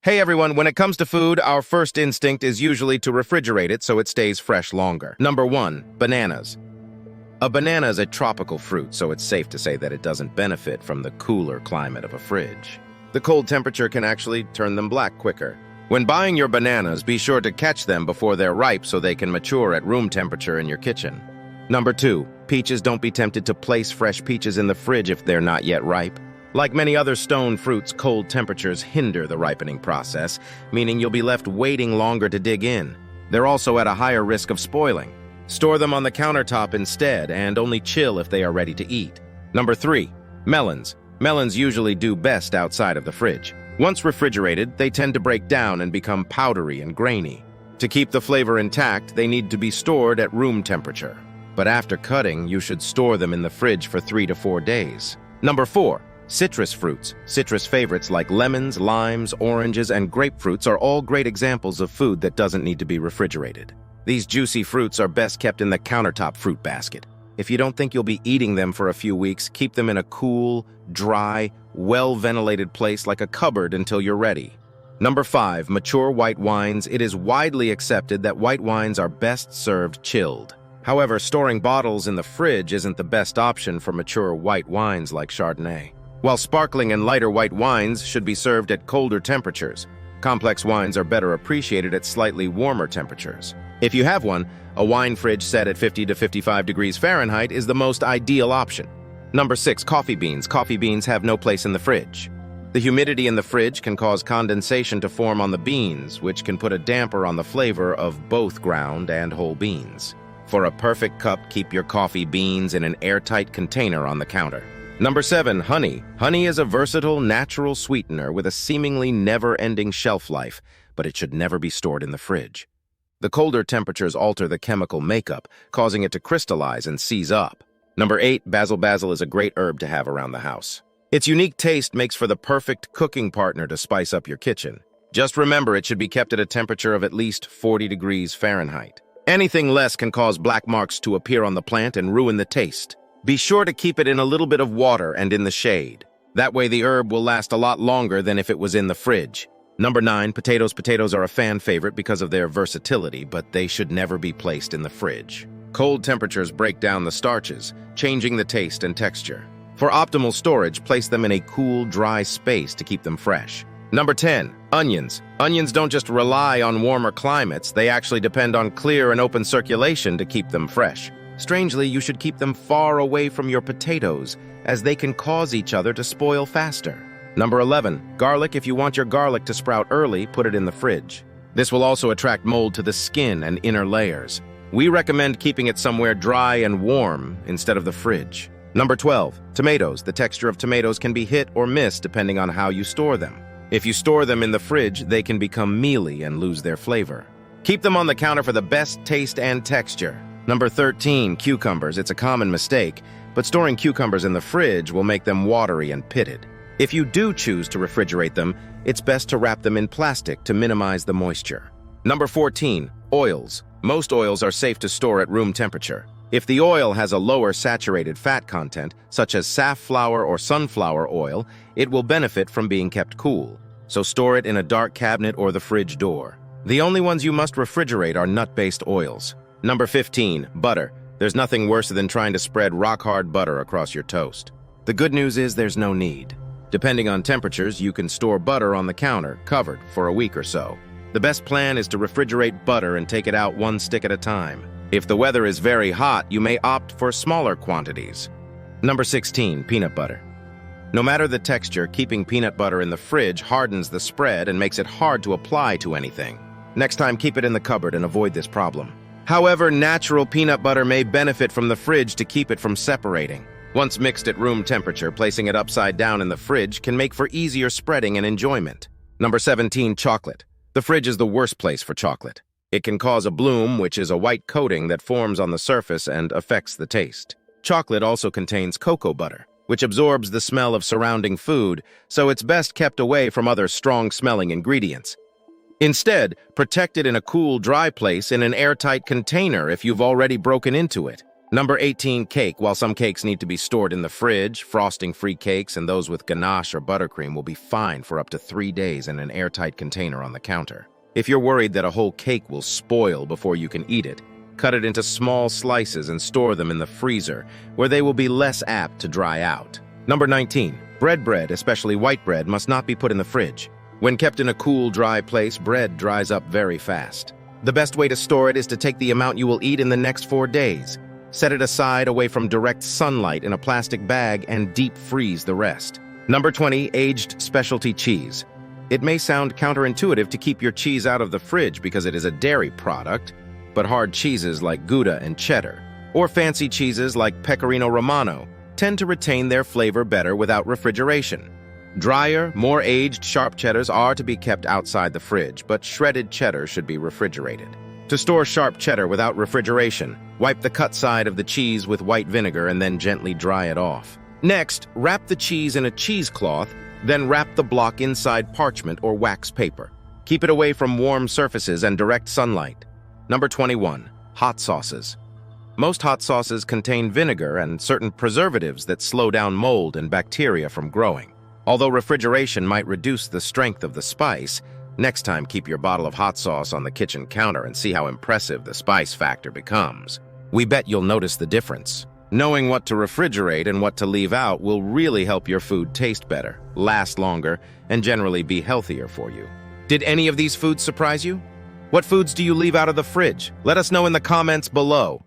Hey everyone, when it comes to food, our first instinct is usually to refrigerate it so it stays fresh longer. Number 1, bananas. A banana is a tropical fruit, so it's safe to say that it doesn't benefit from the cooler climate of a fridge. The cold temperature can actually turn them black quicker. When buying your bananas, be sure to catch them before they're ripe so they can mature at room temperature in your kitchen. Number 2, peaches. Don't be tempted to place fresh peaches in the fridge if they're not yet ripe. Like many other stone fruits, cold temperatures hinder the ripening process, meaning you'll be left waiting longer to dig in. They're also at a higher risk of spoiling. Store them on the countertop instead, and only chill if they are ready to eat. Number 3, melons. Melons usually do best outside of the fridge. Once refrigerated, they tend to break down and become powdery and grainy. To keep the flavor intact, they need to be stored at room temperature. But after cutting, you should store them in the fridge for 3 to 4 days. Number 4, citrus fruits. Citrus favorites like lemons, limes, oranges, and grapefruits are all great examples of food that doesn't need to be refrigerated. These juicy fruits are best kept in the countertop fruit basket. If you don't think you'll be eating them for a few weeks, keep them in a cool, dry, well-ventilated place like a cupboard until you're ready. Number 5, mature white wines. It is widely accepted that white wines are best served chilled. However, storing bottles in the fridge isn't the best option for mature white wines like Chardonnay. While sparkling and lighter white wines should be served at colder temperatures, complex wines are better appreciated at slightly warmer temperatures. If you have one, a wine fridge set at 50 to 55 degrees Fahrenheit is the most ideal option. Number 6, coffee beans. Coffee beans have no place in the fridge. The humidity in the fridge can cause condensation to form on the beans, which can put a damper on the flavor of both ground and whole beans. For a perfect cup, keep your coffee beans in an airtight container on the counter. Number 7, honey. Honey is a versatile, natural sweetener with a seemingly never-ending shelf life, but it should never be stored in the fridge. The colder temperatures alter the chemical makeup, causing it to crystallize and seize up. Number 8, basil. Basil is a great herb to have around the house. Its unique taste makes for the perfect cooking partner to spice up your kitchen. Just remember, it should be kept at a temperature of at least 40 degrees Fahrenheit. Anything less can cause black marks to appear on the plant and ruin the taste. Be sure to keep it in a little bit of water and in the shade. That way the herb will last a lot longer than if it was in the fridge. Number 9, potatoes. Potatoes are a fan favorite because of their versatility, but they should never be placed in the fridge. Cold temperatures break down the starches, changing the taste and texture. For optimal storage, place them in a cool, dry space to keep them fresh. Number 10, onions. Onions don't just rely on warmer climates, they actually depend on clear and open circulation to keep them fresh. Strangely, you should keep them far away from your potatoes, as they can cause each other to spoil faster. Number 11, garlic. If you want your garlic to sprout early, put it in the fridge. This will also attract mold to the skin and inner layers. We recommend keeping it somewhere dry and warm instead of the fridge. Number 12, tomatoes. The texture of tomatoes can be hit or miss depending on how you store them. If you store them in the fridge, they can become mealy and lose their flavor. Keep them on the counter for the best taste and texture. Number 13, cucumbers. It's a common mistake, but storing cucumbers in the fridge will make them watery and pitted. If you do choose to refrigerate them, it's best to wrap them in plastic to minimize the moisture. Number 14, oils. Most oils are safe to store at room temperature. If the oil has a lower saturated fat content, such as safflower or sunflower oil, it will benefit from being kept cool. So store it in a dark cabinet or the fridge door. The only ones you must refrigerate are nut-based oils. Number 15, butter. There's nothing worse than trying to spread rock-hard butter across your toast. The good news is there's no need. Depending on temperatures, you can store butter on the counter, covered, for a week or so. The best plan is to refrigerate butter and take it out one stick at a time. If the weather is very hot, you may opt for smaller quantities. Number 16, peanut butter. No matter the texture, keeping peanut butter in the fridge hardens the spread and makes it hard to apply to anything. Next time, keep it in the cupboard and avoid this problem. However, natural peanut butter may benefit from the fridge to keep it from separating. Once mixed at room temperature, placing it upside down in the fridge can make for easier spreading and enjoyment. Number 17, chocolate. The fridge is the worst place for chocolate. It can cause a bloom, which is a white coating that forms on the surface and affects the taste. Chocolate also contains cocoa butter, which absorbs the smell of surrounding food, so it's best kept away from other strong-smelling ingredients. Instead, protect it in a cool, dry place in an airtight container if you've already broken into it. Number 18, cake. While some cakes need to be stored in the fridge, frosting-free cakes and those with ganache or buttercream will be fine for up to 3 days in an airtight container on the counter. If you're worried that a whole cake will spoil before you can eat it, cut it into small slices and store them in the freezer, where they will be less apt to dry out. Number 19, bread, especially white bread, must not be put in the fridge. When kept in a cool, dry place, bread dries up very fast. The best way to store it is to take the amount you will eat in the next 4 days. Set it aside away from direct sunlight in a plastic bag and deep freeze the rest. Number 20, aged specialty cheese. It may sound counterintuitive to keep your cheese out of the fridge because it is a dairy product, but hard cheeses like Gouda and cheddar, or fancy cheeses like Pecorino Romano, tend to retain their flavor better without refrigeration. Drier, more aged sharp cheddars are to be kept outside the fridge, but shredded cheddar should be refrigerated. To store sharp cheddar without refrigeration, wipe the cut side of the cheese with white vinegar and then gently dry it off. Next, wrap the cheese in a cheesecloth, then wrap the block inside parchment or wax paper. Keep it away from warm surfaces and direct sunlight. Number 21, hot sauces. Most hot sauces contain vinegar and certain preservatives that slow down mold and bacteria from growing. Although refrigeration might reduce the strength of the spice, next time keep your bottle of hot sauce on the kitchen counter and see how impressive the spice factor becomes. We bet you'll notice the difference. Knowing what to refrigerate and what to leave out will really help your food taste better, last longer, and generally be healthier for you. Did any of these foods surprise you? What foods do you leave out of the fridge? Let us know in the comments below.